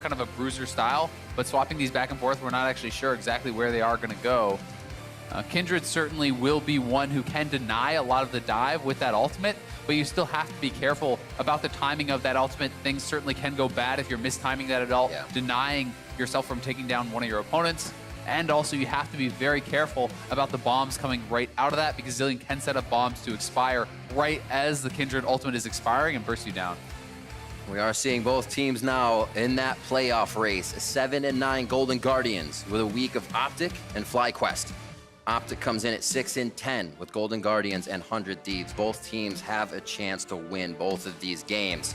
kind of a bruiser style, but swapping these back and forth, we're not actually sure exactly where they are going to go. Kindred certainly will be one who can deny a lot of the dive with that ultimate, but you still have to be careful about the timing of that ultimate. Things certainly can go bad if you're mistiming that at all, denying yourself from taking down one of your opponents. And also you have to be very careful about the bombs coming right out of that, because Zilean can set up bombs to expire right as the Kindred ultimate is expiring and burst you down. We are seeing both teams now in that playoff race. 7-9 Golden Guardians with a week of OpTic and FlyQuest. OpTic comes in at 6-10 with Golden Guardians and 100 Thieves. Both teams have a chance to win both of these games.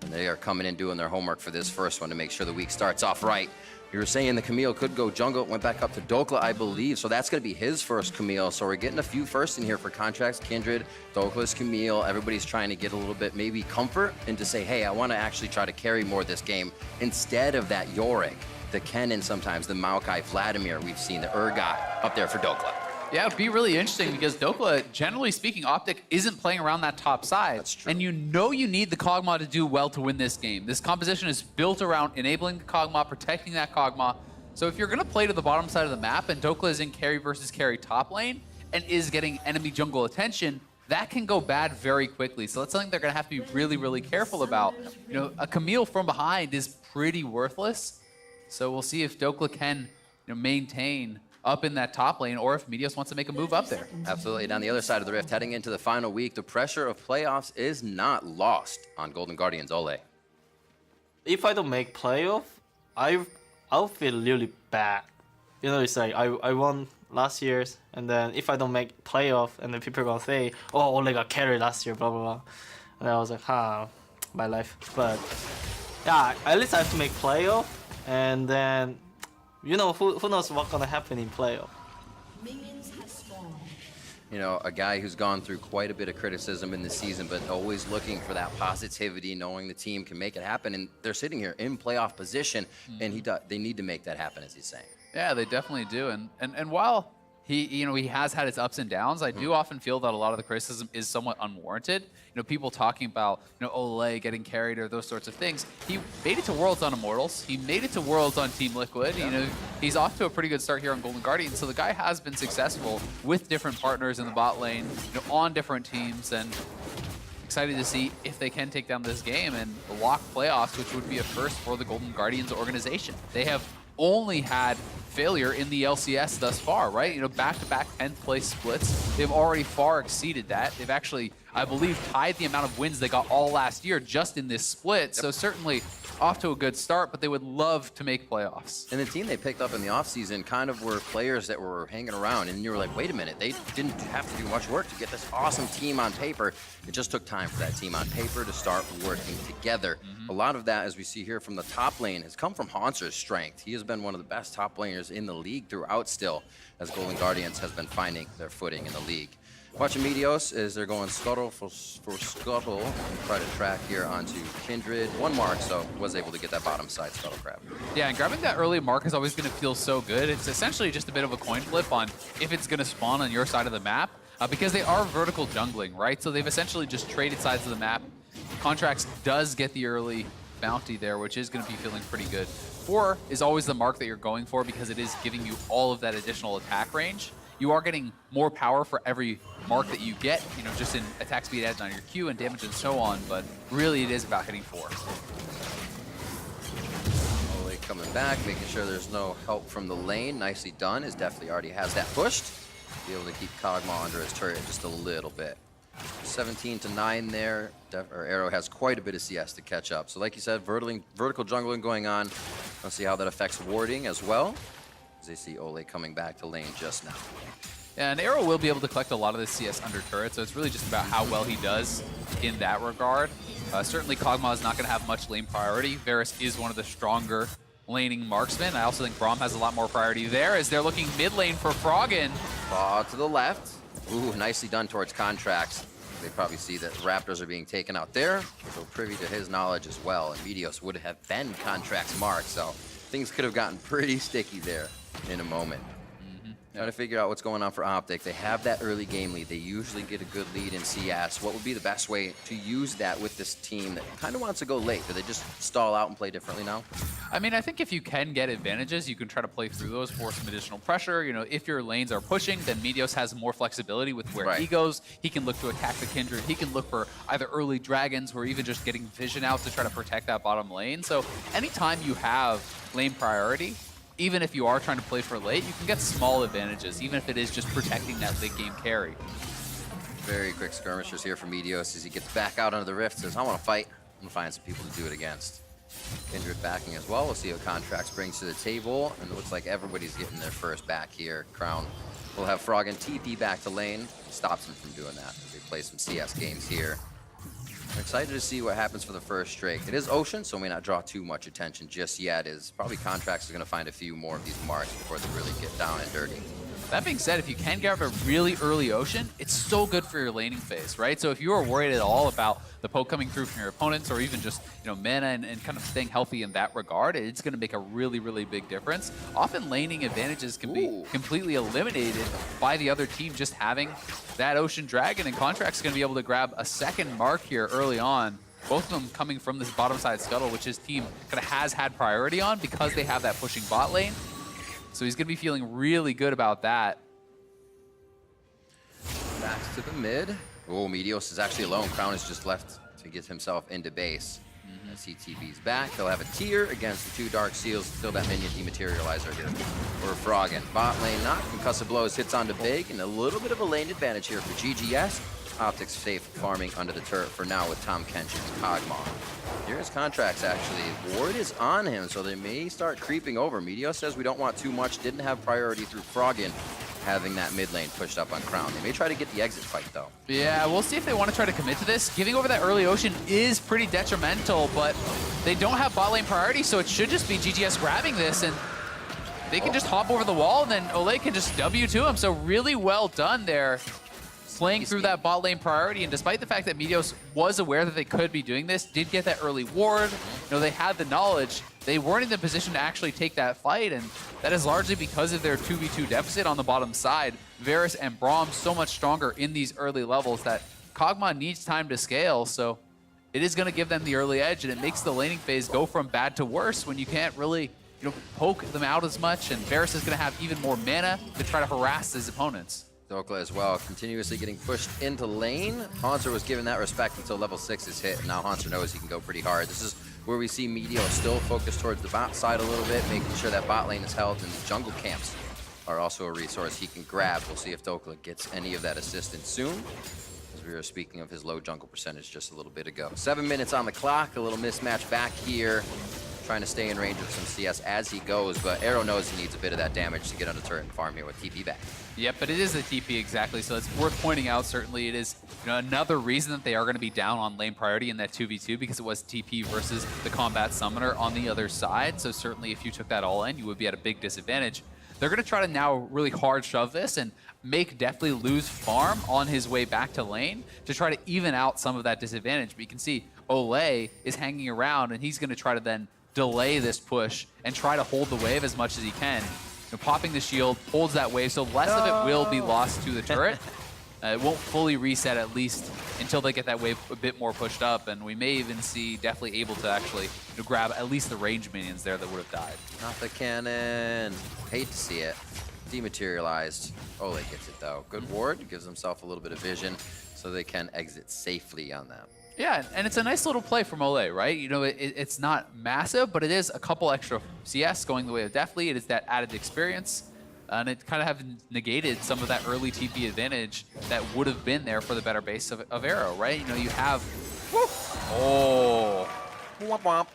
And they are coming in doing their homework for this first one to make sure the week starts off right. You were saying the Camille could go jungle, went back up to Dhokla, I believe. So that's going to be his first Camille. So we're getting a few firsts in here for Contractz, Kindred, Dhokla's Camille. Everybody's trying to get a little bit maybe comfort and to say, hey, I want to actually try to carry more this game instead of that Yorick, the Kennen sometimes, the Maokai, Vladimir we've seen, the Urgot up there for Dhokla. Yeah, it'd be really interesting because Dhokla, generally speaking, OpTic isn't playing around that top side. That's true. And you know you need the Kog'Maw to do well to win this game. This composition is built around enabling the Kog'Maw, protecting that Kog'Maw. So if you're going to play to the bottom side of the map and Dhokla is in carry versus carry top lane and is getting enemy jungle attention, that can go bad very quickly. So that's something they're going to have to be really, really careful about. You know, a Camille from behind is pretty worthless. So we'll see if Dhokla can maintain up in that top lane, or if Meteos wants to make a move up there. Absolutely. Down the other side of the rift, heading into the final week, the pressure of playoffs is not lost on Golden Guardians Olleh. If I don't make playoff, I'll feel really bad. You know, it's like I won last year's, and then if I don't make playoff, and then people are gonna say, oh, Olleh got carried last year, blah, blah, blah. And I was like, my life. But yeah, at least I have to make playoff, and then you know, who knows what's gonna happen in playoff. You know, a guy who's gone through quite a bit of criticism in this season, but always looking for that positivity, knowing the team can make it happen. And they're sitting here in playoff position, and they need to make that happen, as he's saying. Yeah, they definitely do. And while he has had its ups and downs, I do often feel that a lot of the criticism is somewhat unwarranted. You know, people talking about, Olleh getting carried or those sorts of things. He made it to Worlds on Immortals. He made it to Worlds on Team Liquid. Yeah. He's off to a pretty good start here on Golden Guardian. So the guy has been successful with different partners in the bot lane, on different teams, and excited to see if they can take down this game and lock playoffs, which would be a first for the Golden Guardians organization. They have only had failure in the LCS thus far, right? Back-to-back 10th place splits. They've already far exceeded that. They've actually, I believe, tied the amount of wins they got all last year just in this split. Yep. So certainly off to a good start, but they would love to make playoffs. And the team they picked up in the offseason kind of were players that were hanging around, and you were like, wait a minute, they didn't have to do much work to get this awesome team on paper. It just took time for that team on paper to start working together. A lot of that, as we see here from the top lane, has come from Hauntzer's strength. He has been one of the best top laners in the league throughout still, as Golden Guardians has been finding their footing in the league. Watching Meteos as they're going scuttle for scuttle and try to track here onto Kindred. One mark, so was able to get that bottom side scuttle crab. Yeah, and grabbing that early mark is always going to feel so good. It's essentially just a bit of a coin flip on if it's going to spawn on your side of the map, because they are vertical jungling, right? So they've essentially just traded sides of the map. Contractz does get the early bounty there, which is going to be feeling pretty good. 4 is always the mark that you're going for because it is giving you all of that additional attack range. You are getting more power for every mark that you get, just in attack speed adds on your Q and damage and so on, but really it is about hitting 4. Olleh coming back, making sure there's no help from the lane. Nicely done, as Deftly already has that pushed. Be able to keep Kog'Maw under his turret just a little bit. 17-9 there. Arrow has quite a bit of CS to catch up. So like you said, vertical jungling going on. Let's see how that affects warding as well, as they see Olleh coming back to lane just now. Yeah, and Arrow will be able to collect a lot of this CS under turret, so it's really just about how well he does in that regard. Certainly Kog'Maw is not going to have much lane priority. Varus is one of the stronger laning marksmen. I also think Braum has a lot more priority there, as they're looking mid lane for Froggen. To the left. Ooh, nicely done towards Contractz. They probably see that Raptors are being taken out there, so privy to his knowledge as well. And Meteos would have been Contractz mark, so things could have gotten pretty sticky there in a moment. Trying to figure out what's going on for OpTic. They have that early game lead. They usually get a good lead in CS. What would be the best way to use that with this team that kind of wants to go late? Do they just stall out and play differently now? I mean, I think if you can get advantages, you can try to play through those for some additional pressure. You know, if your lanes are pushing, then Meteos has more flexibility with where he goes. He can look to attack the Kindred. He can look for either early dragons or even just getting vision out to try to protect that bottom lane. So anytime you have lane priority, even if you are trying to play for late, you can get small advantages, even if it is just protecting that late game carry. Very quick skirmishers here for Meteos as he gets back out under the rift, says, I want to fight. I'm going to find some people to do it against. Kindred backing as well. We'll see what Contractz brings to the table. And it looks like everybody's getting their first back here. Crown will have Froggen TP back to lane. Stops him from doing that. They play some CS games here. I'm excited to see what happens for the first Drake. It is Ocean, so may not draw too much attention just yet. Is probably Contractz is going to find a few more of these marks before they really get down and dirty. That being said, if you can grab a really early Ocean, it's so good for your laning phase, right? So if you are worried at all about the poke coming through from your opponents or even just, you know, mana and kind of staying healthy in that regard, it's going to make a really, really big difference. Often laning advantages can be completely eliminated by the other team just having that Ocean Dragon, and Contractz going to be able to grab a second mark here early on. Both of them coming from this bottom side scuttle, which his team kind of has had priority on because they have that pushing bot lane. So he's going to be feeling really good about that. Back to the mid. Oh, Meteos is actually alone. Crown is just left to get himself into base. As he TP's back, he'll have a tier against the 2 Dark Seals. Still that minion dematerializer here for Froggen. Bot lane not. Concussive blows hits onto Big, and a little bit of a lane advantage here for GGS. OpTic's safe farming under the turret for now with Tom Kenshin's Kog'Maw. Here's Contractz actually. Ward is on him, so they may start creeping over. Meteos says we don't want too much. Didn't have priority through Froggen having that mid lane pushed up on Crown. They may try to get the exit fight though. Yeah, we'll see if they want to try to commit to this. Giving over that early Ocean is pretty detrimental, but they don't have bot lane priority, so it should just be GGS grabbing this, and they can just hop over the wall, and then Olleh can just W to him. So really well done there, playing through that bot lane priority. And despite the fact that Meteos was aware that they could be doing this, did get that early ward, you know, they had the knowledge, they weren't in the position to actually take that fight, and that is largely because of their 2v2 deficit on the bottom side. Varus and Braum so much stronger in these early levels that Kog'Maw needs time to scale, so it is going to give them the early edge, and it makes the laning phase go from bad to worse when you can't really, you know, poke them out as much, and Varus is going to have even more mana to try to harass his opponents. Dhokla as well, continuously getting pushed into lane. Hauntzer was given that respect until level 6 is hit, and now Hauntzer knows he can go pretty hard. This is where we see Meteos still focused towards the bot side a little bit, making sure that bot lane is held, and the jungle camps are also a resource he can grab. We'll see if Dhokla gets any of that assistance soon, as we were speaking of his low jungle percentage just a little bit ago. 7 minutes on the clock, a little mismatch back here. Trying to stay in range of some CS as he goes, but Arrow knows he needs a bit of that damage to get on the turret and farm here with TP back. Yep, but it is a TP exactly, so it's worth pointing out. Certainly it is, you know, another reason that they are going to be down on lane priority in that 2v2, because it was TP versus the combat summoner on the other side. So certainly if you took that all in, you would be at a big disadvantage. They're going to try to now really hard shove this and make Deftly lose farm on his way back to lane to try to even out some of that disadvantage. But you can see Olleh is hanging around, and he's going to try to then delay this push and try to hold the wave as much as he can. You know, popping the shield holds that wave, so less of it will be lost to the turret. It won't fully reset, at least until they get that wave a bit more pushed up, and we may even see Deftly able to actually, you know, grab at least the range minions there that would have died. Not the cannon. Hate to see it. Dematerialized. Olleh gets it though. Good ward, gives himself a little bit of vision so they can exit safely on that. Yeah, and it's a nice little play from Olleh, right? You know, it's not massive, but it is a couple extra CS going the way of Deftly. It is that added experience, and it kind of have negated some of that early TP advantage that would have been there for the better base of Arrow, right? You know, you have... Woo! Oh! Womp womp.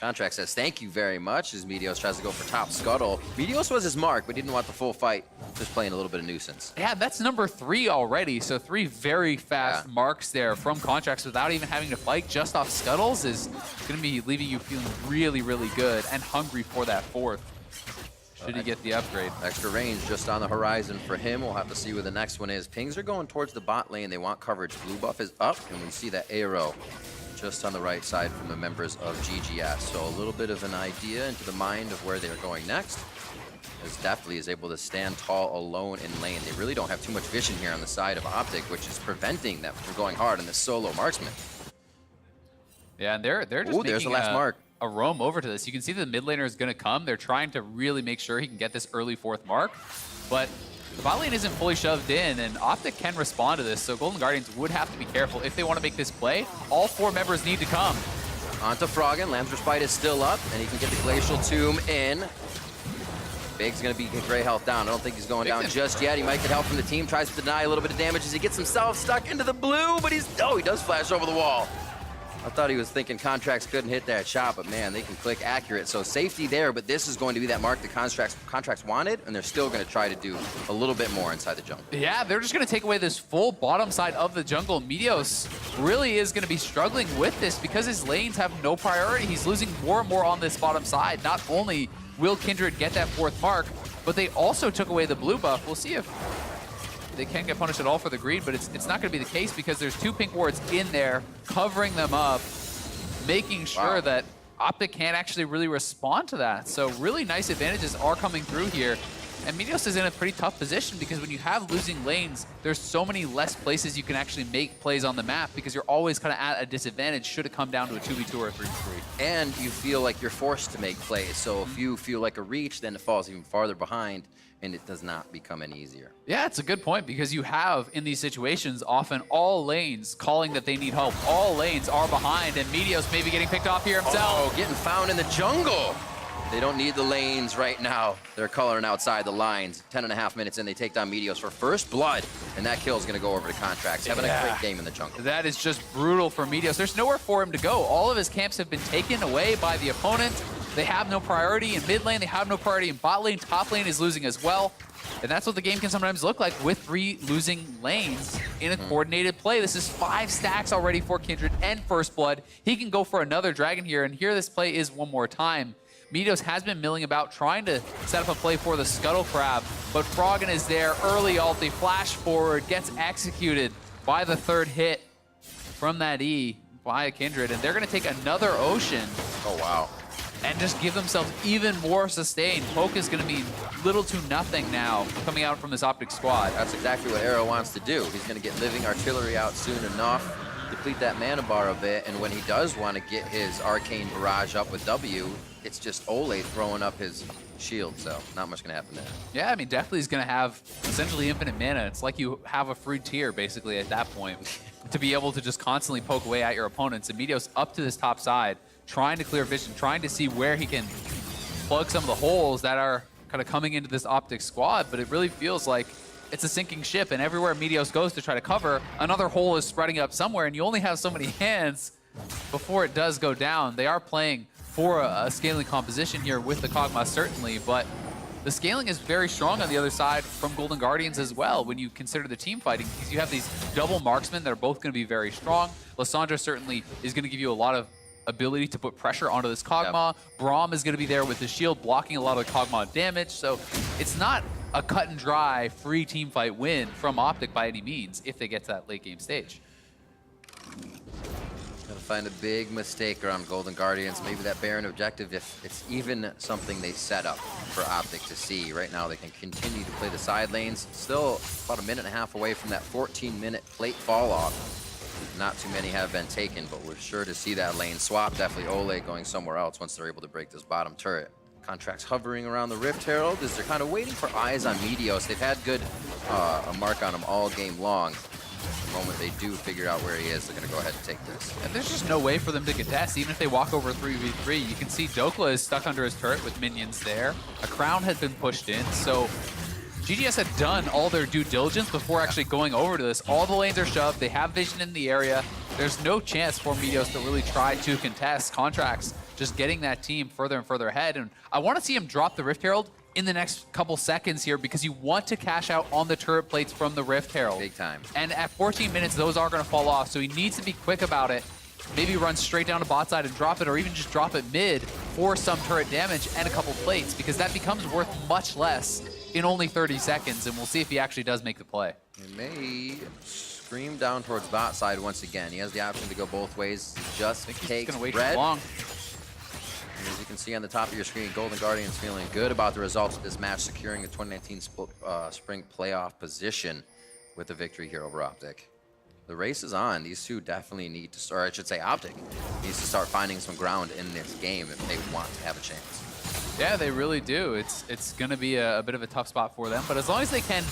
Contractz says thank you very much as Meteos tries to go for top scuttle. Meteos was his mark, but didn't want the full fight. Just playing a little bit of nuisance. Yeah, that's number 3 already. So 3 very fast marks there from Contractz without even having to fight just off scuttles is going to be leaving you feeling really, really good and hungry for that 4th. Should he get the upgrade? Extra range just on the horizon for him. We'll have to see where the next one is. Pings are going towards the bot lane. They want coverage. Blue buff is up, and we see that arrow just on the right side from the members of GGS. So a little bit of an idea into the mind of where they're going next. as Deftly is able to stand tall alone in lane. They really don't have too much vision here on the side of OpTic, which is preventing them from going hard on this solo marksman. Yeah, and they're just there's the making last mark. a roam over to this. You can see that the mid laner is going to come. They're trying to really make sure he can get this early 4th mark, but the bot lane isn't fully shoved in, and OpTic can respond to this, so Golden Guardians would have to be careful if they want to make this play. All 4 members need to come. Onto Froggen. Lamb's Respite is still up, and he can get the Glacial Tomb in. Big's going to be Grey health down. I don't think he's going down just yet. He might get help from the team. Tries to deny a little bit of damage as he gets himself stuck into the blue, but he does flash over the wall. I thought he was thinking Contractz couldn't hit that shot, but man, they can click accurate. So safety there, but this is going to be that mark that Contractz wanted, and they're still going to try to do a little bit more inside the jungle. Yeah, they're just going to take away this full bottom side of the jungle. Meteos really is going to be struggling with this because his lanes have no priority. He's losing more and more on this bottom side. Not only will Kindred get that 4th mark, but they also took away the blue buff. We'll see if they can't get punished at all for the green, but it's not going to be the case because there's 2 pink wards in there covering them up, making sure that OpTic can't actually really respond to that. So really nice advantages are coming through here. And Meteos is in a pretty tough position because when you have losing lanes, there's so many less places you can actually make plays on the map because you're always kind of at a disadvantage should it come down to a 2v2 or a 3v3. And you feel like you're forced to make plays. So if you feel like a reach, then it falls even farther behind, and it does not become any easier. Yeah, it's a good point because you have, in these situations, often all lanes calling that they need help. All lanes are behind, and Meteos may be getting picked off here himself. Oh, getting found in the jungle. They don't need the lanes right now. They're coloring outside the lines. 10.5 minutes in, they take down Meteos for first blood, and that kill is going to go over to Contractz. Having a great game in the jungle. That is just brutal for Meteos. There's nowhere for him to go. All of his camps have been taken away by the opponent. They have no priority in mid lane. They have no priority in bot lane. Top lane is losing as well. And that's what the game can sometimes look like with 3 losing lanes in a coordinated play. This is 5 stacks already for Kindred and First Blood. He can go for another dragon here, and here this play is one more time. Meteos has been milling about, trying to set up a play for the Scuttle Crab, but Froggen is there, early ulti, flash forward, gets executed by the 3rd hit from that E via Kindred, and they're going to take another Ocean. Oh, wow. And just give themselves even more sustain. Poke is going to be little to nothing now coming out from this OpTic squad. That's exactly what Arrow wants to do. He's going to get Living Artillery out soon enough, deplete that mana bar a bit, and when he does want to get his Arcane Barrage up with W, it's just Olleh throwing up his shield, so not much going to happen there. Yeah, I mean, Deftly is going to have essentially infinite mana. It's like you have a free tier, basically, at that point, to be able to just constantly poke away at your opponents. And Meteos up to this top side, trying to clear vision, trying to see where he can plug some of the holes that are kind of coming into this OpTic squad, but it really feels like it's a sinking ship, and everywhere Meteos goes to try to cover, another hole is spreading up somewhere, and you only have so many hands before it does go down. They are playing for a scaling composition here with the Kog'Maw, certainly, but the scaling is very strong on the other side from Golden Guardians as well when you consider the team fighting, because you have these double marksmen that are both going to be very strong. Lissandra certainly is going to give you a lot of ability to put pressure onto this Kog'Maw. Yep. Braum is going to be there with the shield blocking a lot of the Kog'Maw damage, so it's not a cut and dry free team fight win from OpTic by any means if they get to that late game stage. Gotta find a big mistake around Golden Guardians. Maybe that Baron objective, if it's even something they set up for OpTic to see. Right now they can continue to play the side lanes. Still about 1.5 minutes away from that 14-minute plate fall off. Not too many have been taken, but we're sure to see that lane swap. Definitely Olleh going somewhere else once they're able to break this bottom turret. Contractz hovering around the Rift Herald as they're kind of waiting for eyes on Meteos. They've had good a mark on him all game long. The moment they do figure out where he is, they're going to go ahead and take this. And there's just no way for them to contest, even if they walk over 3v3. You can see Dhokla is stuck under his turret with minions there. A crown had been pushed in, so GGS had done all their due diligence before actually going over to this. All the lanes are shoved. They have vision in the area. There's no chance for Meteos to really try to contest. Contractz just getting that team further and further ahead. And I want to see him drop the Rift Herald in the next couple seconds here because you want to cash out on the turret plates from the Rift Herald. Big time. And at 14 minutes, those are going to fall off. So he needs to be quick about it. Maybe run straight down to bot side and drop it, or even just drop it mid for some turret damage and a couple plates, because that becomes worth much less in only 30 seconds, and we'll see if he actually does make the play. He may scream down towards bot side once again. He has the option to go both ways. Just takes gonna wait red. too long. As you can see on the top of your screen, Golden Guardians feeling good about the results of this match, securing a 2019 spring playoff position with a victory here over OpTic. The race is on. These two definitely need to start, I should say OpTic needs to start finding some ground in this game if they want to have a chance. Yeah, they really do. It's going to be a bit of a tough spot for them, but as long as they can,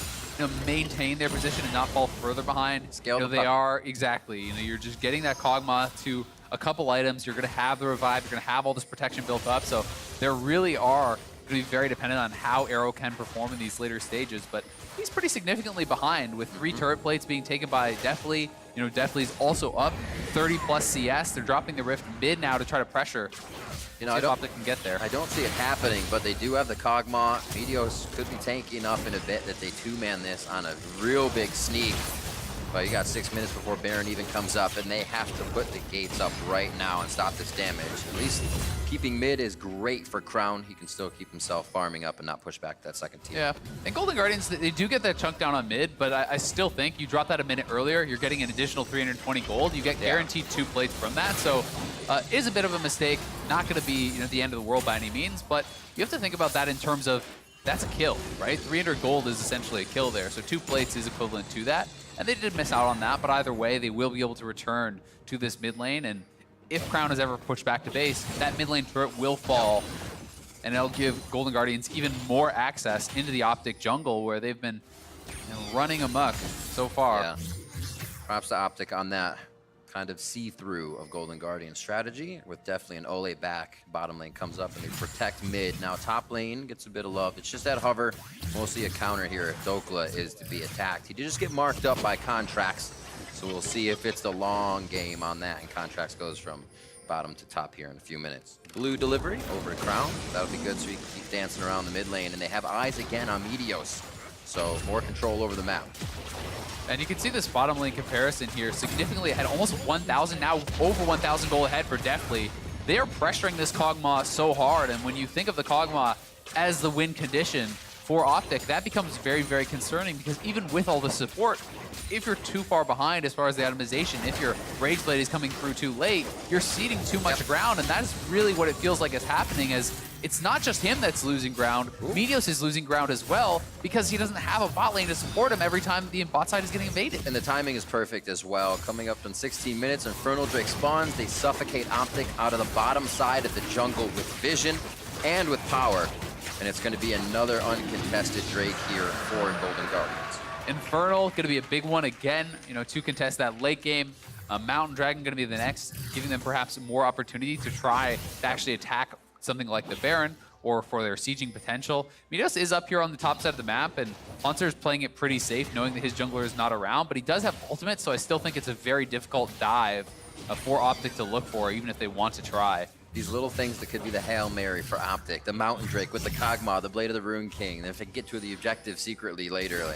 maintain their position and not fall further behind, they are exactly. You're just getting that Kog'Maw to a couple items. You're going to have the revive. You're going to have all this protection built up. So there really are going to be very dependent on how Arrow can perform in these later stages. But he's pretty significantly behind with 3 turret plates being taken by Deftly. Deftly's also up 30+ CS. They're dropping the Rift mid now to try to pressure. I don't can get there. I don't see it happening, but they do have the Kog'Maw. Meteos could be tanky enough in a bit that they 2-man this on a real big sneak. But you got 6 minutes before Baron even comes up, and they have to put the gates up right now and stop this damage. At least keeping mid is great for Crown. He can still keep himself farming up and not push back that second team. Yeah, and Golden Guardians, they do get that chunk down on mid, but I still think you drop that a minute earlier, you're getting an additional 320 gold. You get guaranteed 2 plates from that, so is a bit of a mistake. Not going to be the end of the world by any means, but you have to think about that in terms of that's a kill, right? 300 gold is essentially a kill there, so 2 plates is equivalent to that. And they did miss out on that, but either way, they will be able to return to this mid lane. And if Crown is ever pushed back to base, that mid lane turret will fall, and it'll give Golden Guardians even more access into the OpTic jungle, where they've been running amok so far. Yeah. Props to OpTic on that kind of see-through of Golden Guardian strategy, with Deftly and Olleh back. Bottom lane comes up and they protect mid. Now top lane gets a bit of love. It's just that hover, mostly a counter here if Dhokla is to be attacked. He did just get marked up by Contractz, so we'll see if it's the long game on that, and Contractz goes from bottom to top here in a few minutes. Blue delivery over to Crown. That'll be good so he can keep dancing around the mid lane, and they have eyes again on Meteos, so more control over the map. And you can see this bottom lane comparison here significantly ahead, almost 1,000, now over 1,000 gold ahead for Deftly. They are pressuring this Kog'Maw so hard, and when you think of the Kog'Maw as the win condition for OpTic, that becomes very, very concerning, because even with all the support, if you're too far behind as far as the itemization, if your Rage Blade is coming through too late, you're ceding too much ground, and that is really what it feels like is happening, as it's not just him that's losing ground. Meteos is losing ground as well, because he doesn't have a bot lane to support him every time the bot side is getting invaded. And the timing is perfect as well. Coming up in 16 minutes, Infernal Drake spawns. They suffocate OpTic out of the bottom side of the jungle with vision and with power. And it's going to be another uncontested Drake here for Golden Guardians. Infernal going to be a big one again, to contest that late game. Mountain Dragon going to be the next, giving them perhaps more opportunity to try to actually attack something like the Baron, or for their sieging potential. Meteos is up here on the top side of the map, and Hauntzer is playing it pretty safe, knowing that his jungler is not around, but he does have ultimate, so I still think it's a very difficult dive for OpTic to look for, even if they want to try. These little things that could be the Hail Mary for OpTic, the Mountain Drake with the Kog'Maw, the Blade of the Rune King, and if they get to the objective secretly later,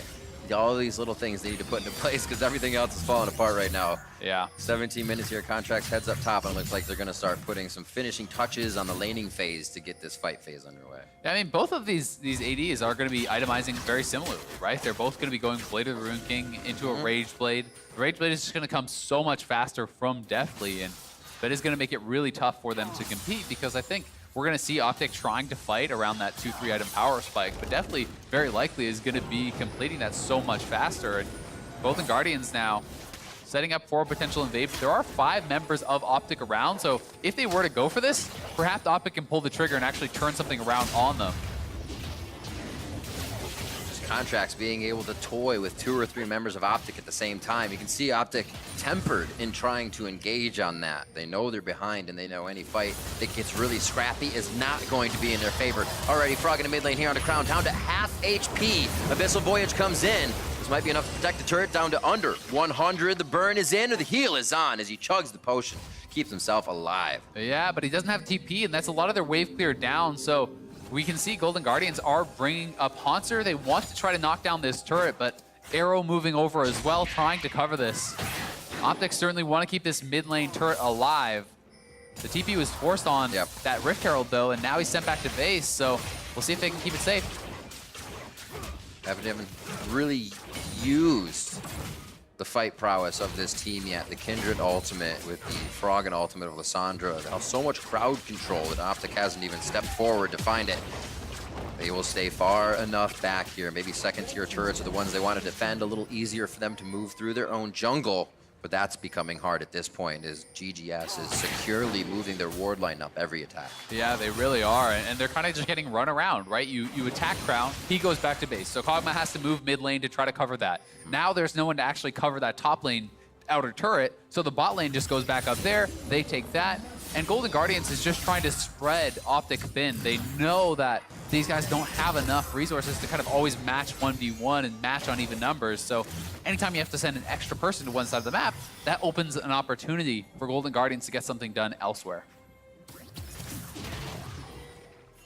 all these little things they need to put into place, because everything else is falling apart right now. Yeah. 17 minutes here, Contractz heads up top, and it looks like they're going to start putting some finishing touches on the laning phase to get this fight phase underway. Yeah, I mean, both of these ADs are going to be itemizing very similarly, right? They're both going to be going Blade of the Rune King into a Rage Blade. The Rage Blade is just going to come so much faster from Deftly, and that is going to make it really tough for them to compete, because I think we're going to see OpTic trying to fight around that 2-3 item power spike, but Deftly very likely is going to be completing that so much faster. And Golden Guardians now setting up for a potential invade. There are 5 members of OpTic around, so if they were to go for this, perhaps OpTic can pull the trigger and actually turn something around on them. Contractz being able to toy with 2 or 3 members of OpTic at the same time. You can see OpTic tempered in trying to engage on that. They know they're behind, and they know any fight that gets really scrappy is not going to be in their favor. Alrighty, Froggen in mid lane here on the Crown, down to half HP. Abyssal Voyage comes in. This might be enough to protect the turret down to under 100. The burn is in, or the heal is on as he chugs the potion. Keeps himself alive. Yeah, but he doesn't have TP, and that's a lot of their wave clear down, so we can see Golden Guardians are bringing up Hauntzer. They want to try to knock down this turret, but Arrow moving over as well, trying to cover this. OpTic certainly want to keep this mid lane turret alive. The TP was forced on that Rift Herald, though, and now he's sent back to base, so we'll see if they can keep it safe. Haven't really used the fight prowess of this team yet. The Kindred ultimate with the Froggen ultimate of Lissandra. So much crowd control that OpTic hasn't even stepped forward to find it. They will stay far enough back here. Maybe second-tier turrets are the ones they want to defend. A little easier for them to move through their own jungle. But that's becoming hard at this point as GGS is securely moving their ward line up every attack. Yeah, they really are, and they're kind of just getting run around, right? You attack Crown, he goes back to base. So Kog'Maw has to move mid lane to try to cover that. Now there's no one to actually cover that top lane outer turret, so the bot lane just goes back up there, they take that, and Golden Guardians is just trying to spread OpTic thin. They know that these guys don't have enough resources to kind of always match 1v1 and match on even numbers. So anytime you have to send an extra person to one side of the map, that opens an opportunity for Golden Guardians to get something done elsewhere.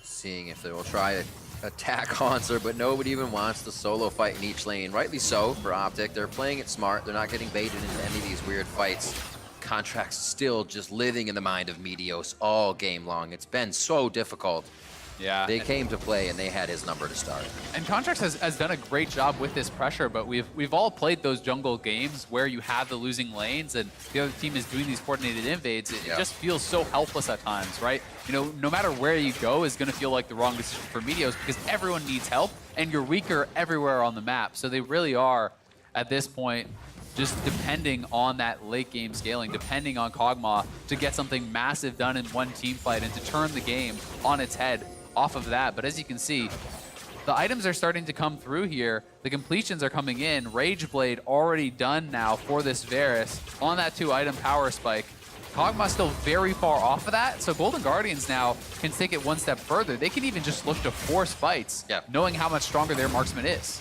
Seeing if they will try to attack Hauntzer, but nobody even wants the solo fight in each lane. Rightly so for OpTic. They're playing it smart. They're not getting baited into any of these weird fights. Contractz still just living in the mind of Meteos all game long. It's been so difficult. Yeah. They came to play and they had his number to start. And Contractz has done a great job with this pressure, but we've all played those jungle games where you have the losing lanes and the other team is doing these coordinated invades. It just feels so helpless at times, right? You know, no matter where you go is going to feel like the wrong decision for Meteos because everyone needs help and you're weaker everywhere on the map. So they really are, at this point, just depending on that late game scaling, depending on Kog'Maw to get something massive done in one team fight and to turn the game on its head off of that. But as you can see, the items are starting to come through here. The completions are coming in. Rage Blade already done now for this Varus on that 2-item power spike. Kog'Maw still very far off of that, so Golden Guardians now can take it one step further. They can even just look to force fights, knowing how much stronger their marksman is.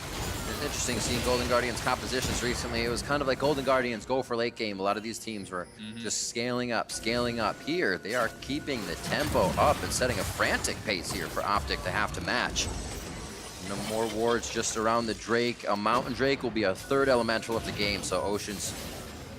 It's interesting seeing Golden Guardians compositions recently. It was kind of like Golden Guardians go for late game. A lot of these teams were just scaling up. Here, they are keeping the tempo up and setting a frantic pace here for OpTic to have to match. No more wards just around the Drake. A Mountain Drake will be a third elemental of the game, so Oceans,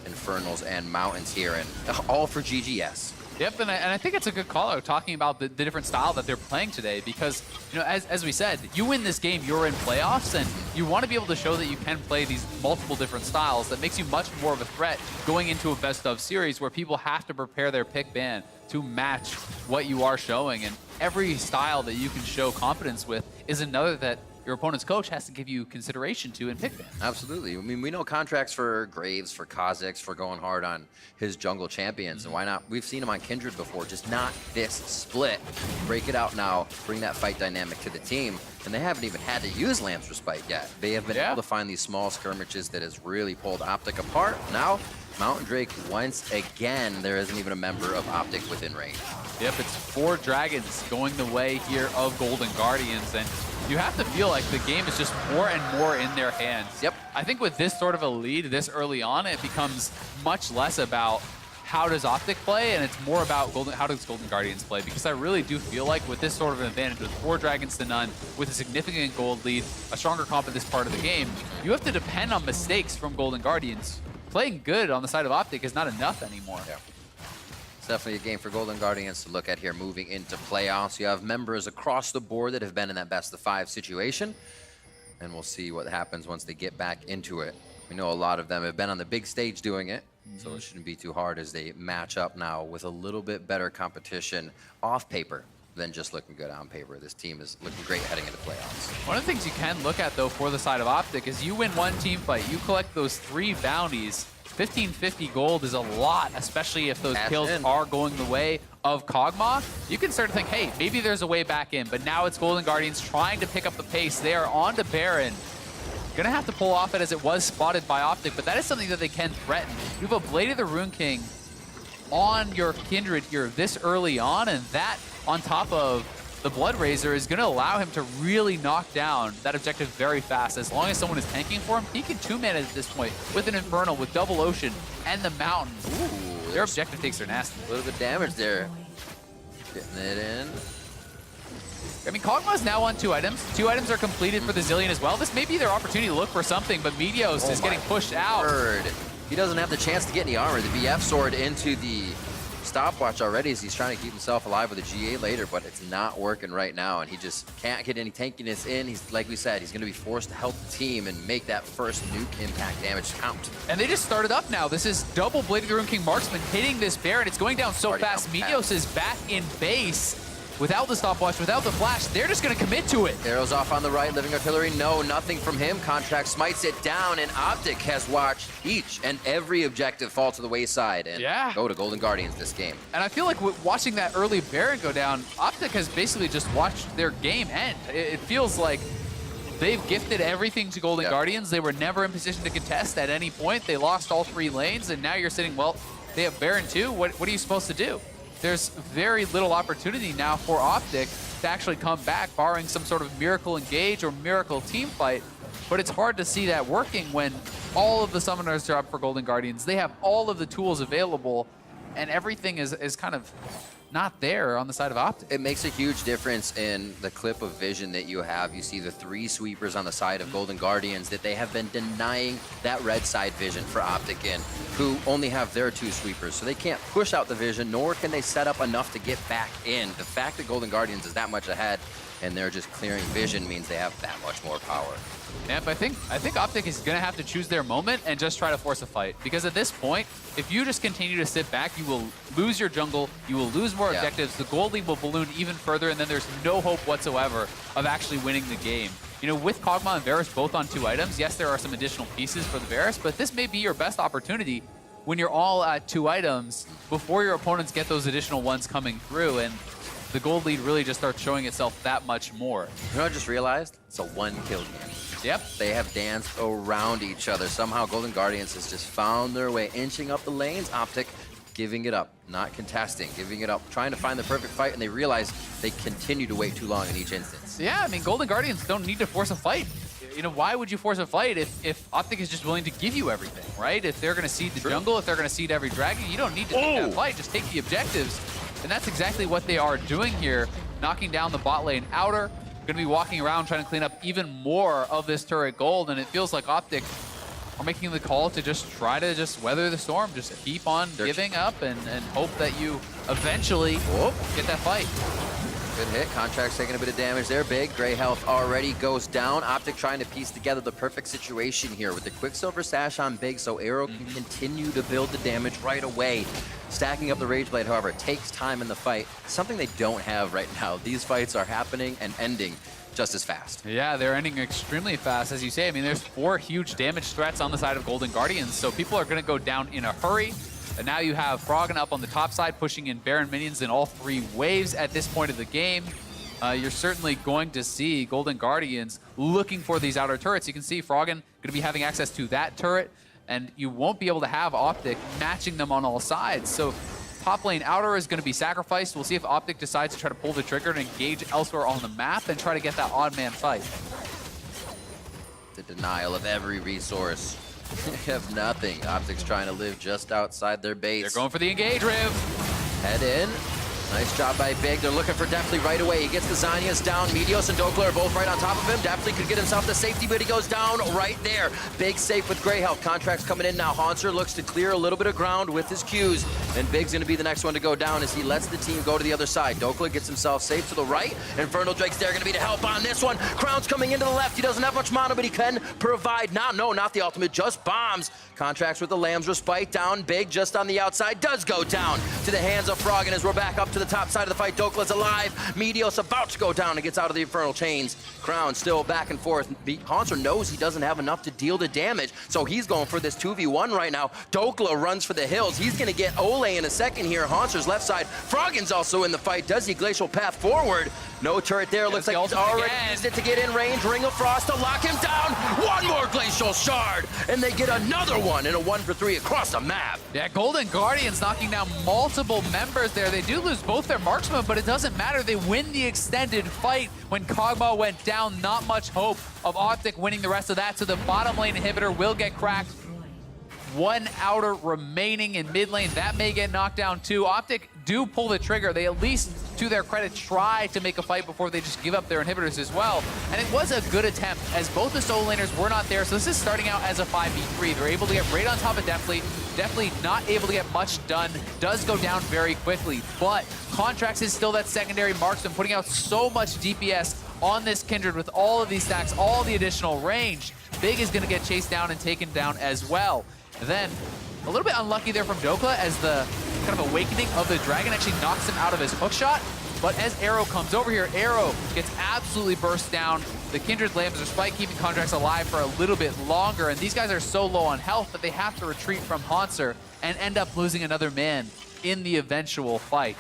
Infernals, and Mountains here, and all for GGS. Yep, and I think it's a good call out talking about the different style that they're playing today because, you know, as we said, you win this game, you're in playoffs, and you want to be able to show that you can play these multiple different styles. That makes you much more of a threat going into a best-of series where people have to prepare their pick ban to match what you are showing, and every style that you can show confidence with is another that your opponent's coach has to give you consideration to in pick ban. Absolutely. I mean, we know Contractz for Graves, for Kha'Zix, for going hard on his jungle champions, and why not? We've seen him on Kindred before, just not this split. Break it out now, bring that fight dynamic to the team, and they haven't even had to use Lamb's Respite yet. They have been able to find these small skirmishes that has really pulled OpTic apart. Now, Mountain Drake, once again, there isn't even a member of OpTic within range. Yep, it's 4 dragons going the way here of Golden Guardians, and you have to feel like the game is just more and more in their hands. Yep. I think with this sort of a lead this early on, it becomes much less about how does OpTic play, and it's more about how does Golden Guardians play, because I really do feel like with this sort of an advantage, with 4 dragons to none, with a significant gold lead, a stronger comp at this part of the game, you have to depend on mistakes from Golden Guardians. Playing good on the side of OpTic is not enough anymore. Yeah. It's definitely a game for Golden Guardians to look at here moving into playoffs. You have members across the board that have been in that best-of-5 situation, and we'll see what happens once they get back into it. We know a lot of them have been on the big stage doing it, so it shouldn't be too hard as they match up now with a little bit better competition off paper than just looking good on paper. This team is looking great heading into playoffs. One of the things you can look at, though, for the side of OpTic is you win one team fight, you collect those 3 bounties. 1550 gold is a lot, especially if those kills are going the way of Kog'Maw. You can start to think, hey, maybe there's a way back in, but now it's Golden Guardians trying to pick up the pace. They are on to Baron. Gonna have to pull off it as it was spotted by OpTic, but that is something that they can threaten. You have a Blade of the Rune King on your Kindred here this early on, and that on top of the Blood Razor is going to allow him to really knock down that objective very fast. As long as someone is tanking for him, he can 2-man at this point with an Infernal, with Double Ocean, and the Mountain. Ooh, their objective takes are nasty. A little bit of damage there. Getting it in. I mean, Kog'Maw's now on 2 items. 2 items are completed for the Zillion as well. This may be their opportunity to look for something, but Meteos is getting pushed out. He doesn't have the chance to get any armor. The BF sword into the stopwatch already as he's trying to keep himself alive with a GA later, but it's not working right now, and he just can't get any tankiness in. He's, like we said, he's going to be forced to help the team and make that first nuke impact damage count. And they just started up now. This is double Blade of the Rune King Marksman hitting this Baron. It's going down so Already fast. down Meteos is back in base. Without the stopwatch, without the flash, they're just going to commit to it. Arrows off on the right, Living Artillery, no, nothing from him. Contractz smites it down, and OpTic has watched each and every objective fall to the wayside and go to Golden Guardians this game. And I feel like watching that early Baron go down, OpTic has basically just watched their game end. It feels like they've gifted everything to Golden Guardians. They were never in position to contest at any point. They lost all 3 lanes, and now you're sitting, well, they have Baron too. What are you supposed to do? There's very little opportunity now for OpTic to actually come back, barring some sort of miracle engage or miracle team fight. But it's hard to see that working when all of the summoners are up for Golden Guardians. They have all of the tools available, and everything is kind of not there on the side of OpTic. It makes a huge difference in the clip of vision that you have. You see the 3 sweepers on the side of Golden Guardians that they have been denying that red side vision for OpTic in, who only have their 2 sweepers. So they can't push out the vision, nor can they set up enough to get back in. The fact that Golden Guardians is that much ahead and they're just clearing vision means they have that much more power. Yep, I think OpTic is going to have to choose their moment and just try to force a fight. Because at this point, if you just continue to sit back, you will lose your jungle, you will lose more objectives, the gold lead will balloon even further, and then there's no hope whatsoever of actually winning the game. You know, with Kog'Maw and Varus both on 2 items, yes, there are some additional pieces for the Varus, but this may be your best opportunity when you're all at 2 items before your opponents get those additional ones coming through, and the gold lead really just starts showing itself that much more. You know what I just realized? It's a 1-kill game. Yep. They have danced around each other. Somehow Golden Guardians has just found their way, inching up the lanes. OpTic giving it up, not contesting, giving it up, trying to find the perfect fight, and they realize they continue to wait too long in each instance. Yeah, I mean, Golden Guardians don't need to force a fight. You know, why would you force a fight if OpTic is just willing to give you everything, right? If they're going to seed the jungle, if they're going to seed every dragon, you don't need to take that fight. Just take the objectives. And that's exactly what they are doing here, knocking down the bot lane outer. Going to be walking around trying to clean up even more of this turret gold, and it feels like OpTic are making the call to just try to just weather the storm, just keep on giving up and hope that you eventually get that fight. Good hit. Contractz taking a bit of damage there. Big. Gray health already goes down. OpTic trying to piece together the perfect situation here with the Quicksilver Sash on Big so Arrow can continue to build the damage right away. Stacking up the Rage Blade, however, it takes time in the fight. Something they don't have right now. These fights are happening and ending just as fast. Yeah, they're ending extremely fast, as you say. I mean, there's 4 huge damage threats on the side of Golden Guardians, so people are going to go down in a hurry. And now you have Froggen up on the top side, pushing in Baron minions in all 3 waves at this point of the game. You're certainly going to see Golden Guardians looking for these outer turrets. You can see Froggen going to be having access to that turret, and you won't be able to have OpTic matching them on all sides. So top lane outer is going to be sacrificed. We'll see if OpTic decides to try to pull the trigger and engage elsewhere on the map and try to get that odd man fight. The denial of every resource. They have nothing. OpTic's trying to live just outside their base. They're going for the engage, Riv. Head in. Nice job by Big. They're looking for Deftly right away. He gets the Zanyas down. Meteos and Dhokla are both right on top of him. Deftly could get himself to safety, but he goes down right there. Big safe with Gray health. Contractz coming in now. Hauntzer looks to clear a little bit of ground with his Qs, and Big's going to be the next one to go down as he lets the team go to the other side. Dhokla gets himself safe to the right. Infernal Drake's there, going to be to help on this one. Crown's coming into the left. He doesn't have much mana, but he can provide. No, not the ultimate, just bombs. Contractz with the Lamb's Respite down. Big just on the outside does go down to the hands of Froggen as we're back up to the top side of the fight. Dhokla's alive. Meteos about to go down and gets out of the Infernal Chains. Crown still back and forth. Hauntzer knows he doesn't have enough to deal the damage, so he's going for this 2v1 right now. Dhokla runs for the hills. He's going to get Olleh in a second here. Hauntzer's left side. Froggen's also in the fight. Does he glacial path forward? No turret there. Looks like he's already used it to get in range. Ring of Frost to lock him down. One more glacial shard, and they get another one in a 1-for-3 across the map. Yeah, Golden Guardians knocking down multiple members there. They do lose both their marksmen, but it doesn't matter. They win the extended fight. When Kog'Maw went down, not much hope of OpTic winning the rest of that, so the bottom lane inhibitor will get cracked. 1 outer remaining in mid lane. That may get knocked down too. OpTic do pull the trigger, they at least, to their credit, try to make a fight before they just give up their inhibitors as well. And it was a good attempt, as both the solo laners were not there. So this is starting out as a 5v3. They're able to get right on top of Deftly. Deftly not able to get much done, does go down very quickly. But Contractz is still that secondary marksman, putting out so much DPS on this Kindred with all of these stacks, all the additional range. Big is going to get chased down and taken down as well. And then a little bit unlucky there from Dhokla as the kind of awakening of the dragon actually knocks him out of his hook shot. But as Arrow comes over here, Arrow gets absolutely burst down. The Kindred lambs, despite keeping Contractz alive for a little bit longer, and these guys are so low on health that they have to retreat from Hauntzer and end up losing another man in the eventual fight.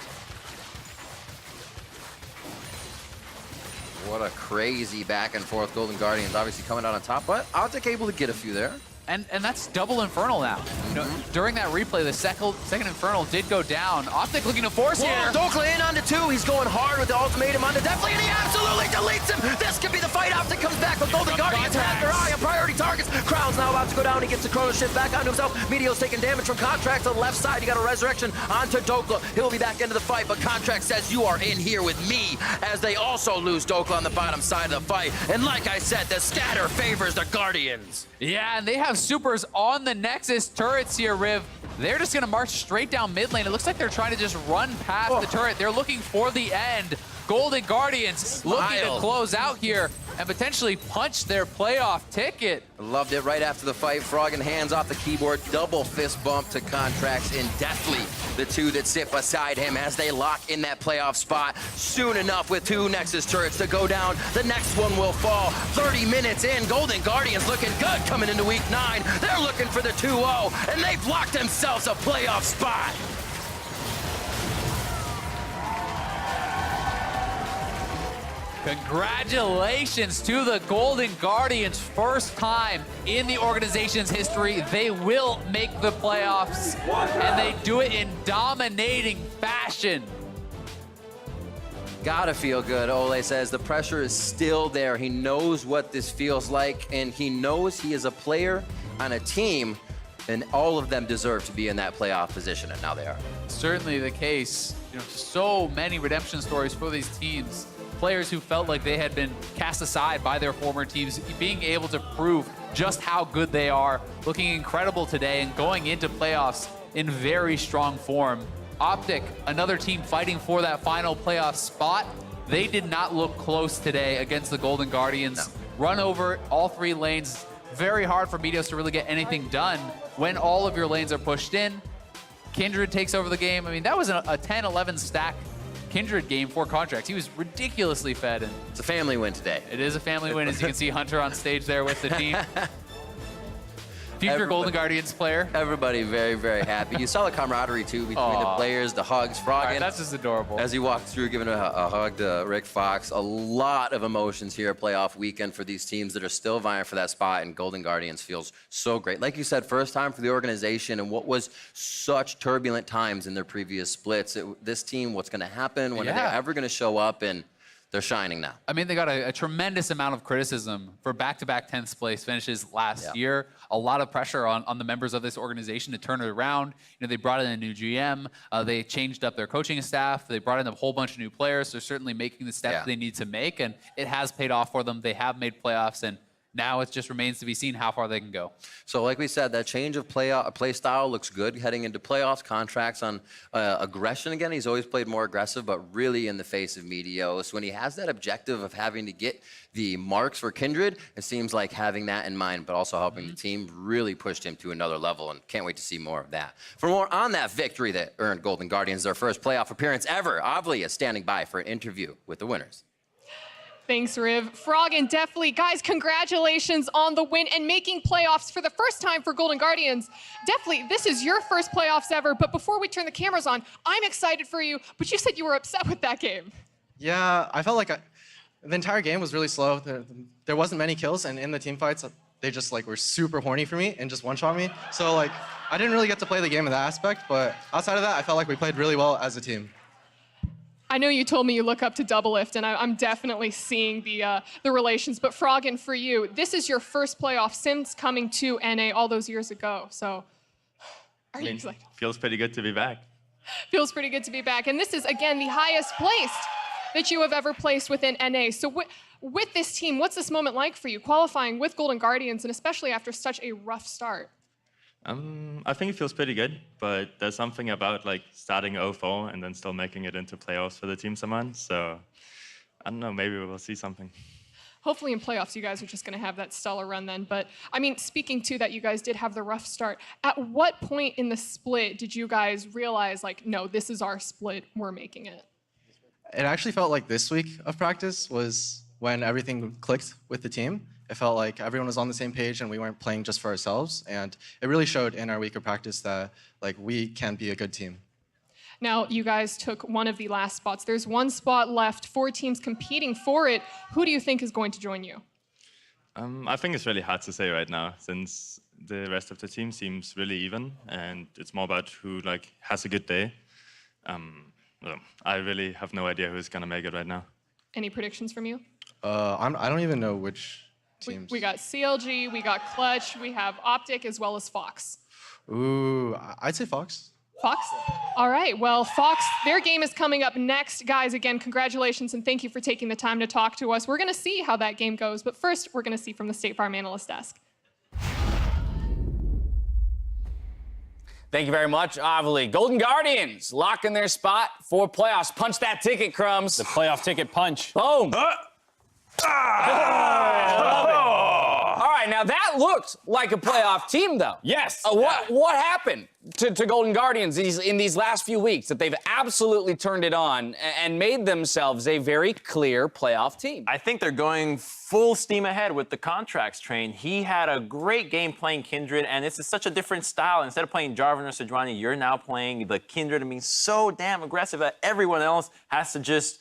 What a crazy back and forth. Golden Guardians obviously coming out on top, but OpTic able to get a few there. And that's double Infernal now. You know, during that replay, the second Infernal did go down. OpTic looking to force here. Dhokla in onto 2. He's going hard with the ultimatum onto Deftly, and he absolutely deletes him. This could be the fight. OpTic comes back with Golden Guardians have their eye on priority targets. Crown's now about to go down. He gets the Chrono Shift back onto himself. Meteos taking damage from Contractz on the left side. You got a resurrection onto Dhokla. He'll be back into the fight, but Contractz says, you are in here with me, as they also lose Dhokla on the bottom side of the fight. And like I said, the scatter favors the Guardians. Yeah, and they have supers on the Nexus turrets here, Riv. They're just going to march straight down mid lane. It looks like they're trying to just run past the turret. They're looking for the end. Golden Guardians looking to close out here and potentially punch their playoff ticket. Loved it right after the fight. Froggen hands off the keyboard, double fist bump to Contractz and Deftly, the two that sit beside him as they lock in that playoff spot. Soon enough, with 2 Nexus turrets to go down, the next one will fall. 30 minutes in, Golden Guardians looking good coming into week 9. They're looking for the 2-0, and they've locked themselves a playoff spot. Congratulations to the Golden Guardians. First time in the organization's history, they will make the playoffs, and they do it in dominating fashion. Gotta feel good, Olleh says. The pressure is still there. He knows what this feels like, and he knows he is a player on a team, and all of them deserve to be in that playoff position, and now they are. Certainly the case. You know, so many redemption stories for these teams. Players who felt like they had been cast aside by their former teams, being able to prove just how good they are, looking incredible today and going into playoffs in very strong form. OpTic, another team fighting for that final playoff spot. They did not look close today against the Golden Guardians. No. Run over all 3 lanes. Very hard for Meteos to really get anything done when all of your lanes are pushed in. Kindred takes over the game. I mean, that was a 10-11 stack Kindred game for Contractz. He was ridiculously fed. And it's a family win today. It is a family win, as you can see Hauntzer on stage there with the team. Future Golden Guardians player. Everybody very, very happy. You saw the camaraderie, too, between the players, the hugs. Froggen, that's just adorable. As he walked through, giving a hug to Rick Fox. A lot of emotions here, playoff weekend for these teams that are still vying for that spot, and Golden Guardians feels so great. Like you said, first time for the organization, and what was such turbulent times in their previous splits. This team, what's going to happen? When are they ever going to show up? And they're shining now. I mean, they got a tremendous amount of criticism for back-to-back 10th place finishes last year. A lot of pressure on the members of this organization to turn it around. You know, they brought in a new GM. They changed up their coaching staff. They brought in a whole bunch of new players. They're certainly making the steps they need to make, and it has paid off for them. They have made playoffs, and now it just remains to be seen how far they can go. So like we said, that change of play style looks good heading into playoffs. Contractz on aggression again. He's always played more aggressive, but really in the face of Meteos. When he has that objective of having to get the marks for Kindred, it seems like having that in mind, but also helping the team, really pushed him to another level, and can't wait to see more of that. For more on that victory that earned Golden Guardians their first playoff appearance ever, Olleh is standing by for an interview with the winners. Thanks, Riv. Froggen, Deftly, guys, congratulations on the win and making playoffs for the first time for Golden Guardians. Deftly, this is your first playoffs ever, but before we turn the cameras on, I'm excited for you, but you said you were upset with that game. Yeah, I felt like the entire game was really slow. There wasn't many kills, and in the team fights, they just were super horny for me and just one-shot me. So I didn't really get to play the game in that aspect, but outside of that, I felt like we played really well as a team. I know you told me you look up to Doublelift, and I'm definitely seeing the relations. But Froggen, for you, this is your first playoff since coming to NA all those years ago. So, are you excited? Feels pretty good to be back. Feels pretty good to be back. And this is, again, the highest placed that you have ever placed within NA. So with this team, what's this moment like for you, qualifying with Golden Guardians, and especially after such a rough start? I think it feels pretty good, but there's something about like starting 0-4 and then still making it into playoffs for the team someone. So I don't know, maybe we'll see something. Hopefully in playoffs, you guys are just going to have that stellar run then. But I mean, speaking to that, you guys did have the rough start. At what point in the split did you guys realize, like, no, this is our split, we're making it? It actually felt like this week of practice was when everything clicked with the team. It felt like everyone was on the same page and we weren't playing just for ourselves. And it really showed in our week of practice that like we can be a good team. Now, you guys took one of the last spots. There's one spot left, 4 teams competing for it. Who do you think is going to join you? I think it's really hard to say right now, since the rest of the team seems really even, and it's more about who like has a good day. Well, I really have no idea who's gonna make it right now. Any predictions from you? I don't even know which teams. We got CLG, we got Clutch, we have OpTic, as well as Fox. Ooh, I'd say Fox. Fox? All right, well, Fox, their game is coming up next. Guys, again, congratulations and thank you for taking the time to talk to us. We're gonna see how that game goes, but first, we're gonna see from the State Farm Analyst Desk. Thank you very much, Avali. Golden Guardians locking their spot for playoffs. Punch that ticket, Crumbs. The playoff ticket punch. Boom. All right, now that looked like a playoff team, though. Yes. What happened to Golden Guardians in these last few weeks that they've absolutely turned it on and made themselves a very clear playoff team? I think they're going full steam ahead with the Contractz train. He had a great game playing Kindred, and this is such a different style. Instead of playing Jarvan or Sejuani, you're now playing the Kindred and being so damn aggressive that everyone else has to just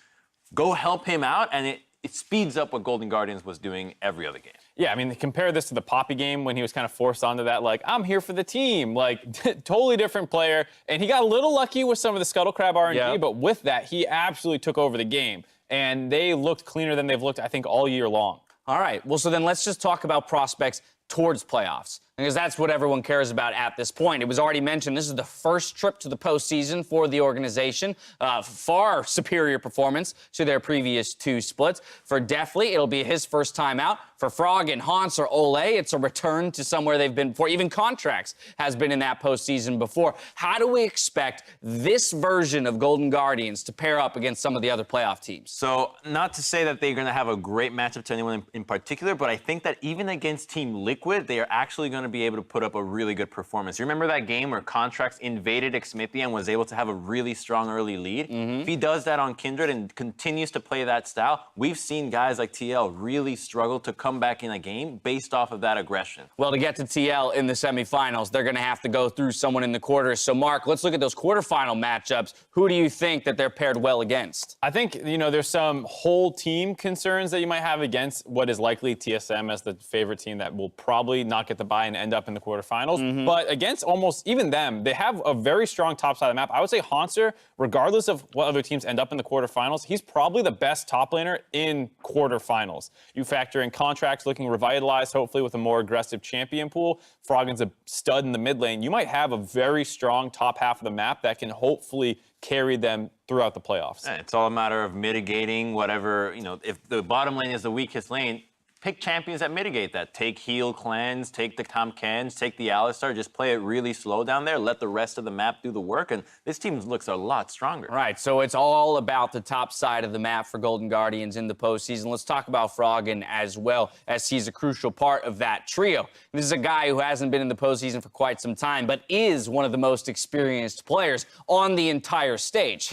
go help him out, and it speeds up what Golden Guardians was doing every other game. Yeah, I mean, compare this to the Poppy game when he was kind of forced onto that, like, I'm here for the team. Like, totally different player. And he got a little lucky with some of the Scuttle Crab RNG, but with that, he absolutely took over the game. And they looked cleaner than they've looked, I think, all year long. All right, well, so then let's just talk about prospects towards playoffs, because that's what everyone cares about at this point. It was already mentioned, this is the first trip to the postseason for the organization. Far superior performance to their previous 2 splits. For Deftly, it'll be his first time out. For Froggen, Hauntzer, Olleh, it's a return to somewhere they've been before. Even Contractz has been in that postseason before. How do we expect this version of Golden Guardians to pair up against some of the other playoff teams? So, not to say that they're going to have a great matchup to anyone in particular, but I think that even against Team Liquid, they are actually going to be able to put up a really good performance. You remember that game where Contractz invaded Xmithia and was able to have a really strong early lead? If he does that on Kindred and continues to play that style, we've seen guys like TL really struggle to come back in a game based off of that aggression. Well, to get to TL in the semifinals, they're going to have to go through someone in the quarters. So, Mark, let's look at those quarterfinal matchups. Who do you think that they're paired well against? I think, you know, there's some whole team concerns that you might have against what is likely TSM as the favorite team that will probably not get the bye and end up in the quarterfinals. But against almost even them, they have a very strong top side of the map. I would say Hauntzer, regardless of what other teams end up in the quarterfinals, he's probably the best top laner in quarterfinals. You factor in Contractz looking revitalized, hopefully with a more aggressive champion pool. Froggen's a stud in the mid lane. You might have a very strong top half of the map that can hopefully carry them throughout the playoffs. It's all a matter of mitigating whatever, you know, if the bottom lane is the weakest lane, pick champions that mitigate that. Take heal clans, take the Tomcans, take the Alistar, just play it really slow down there, let the rest of the map do the work, and this team looks a lot stronger. Right, so it's all about the top side of the map for Golden Guardians in the postseason. Let's talk about Froggen as well, as he's a crucial part of that trio. This is a guy who hasn't been in the postseason for quite some time, but is one of the most experienced players on the entire stage.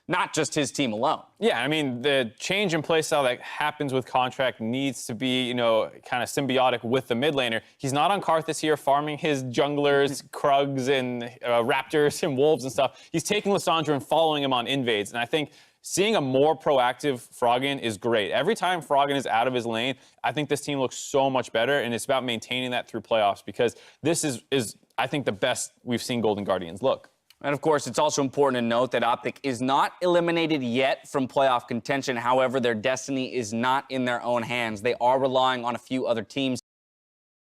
Not just his team alone. Yeah, I mean, the change in playstyle that happens with Contract needs to be, you know, kind of symbiotic with the mid laner. He's not on Karth this year farming his junglers, Krugs, and Raptors and Wolves and stuff. He's taking Lissandra and following him on invades. And I think seeing a more proactive Froggen is great. Every time Froggen is out of his lane, I think this team looks so much better, and it's about maintaining that through playoffs, because this is I think, the best we've seen Golden Guardians look. And of course, it's also important to note that OpTic is not eliminated yet from playoff contention. However, their destiny is not in their own hands. They are relying on a few other teams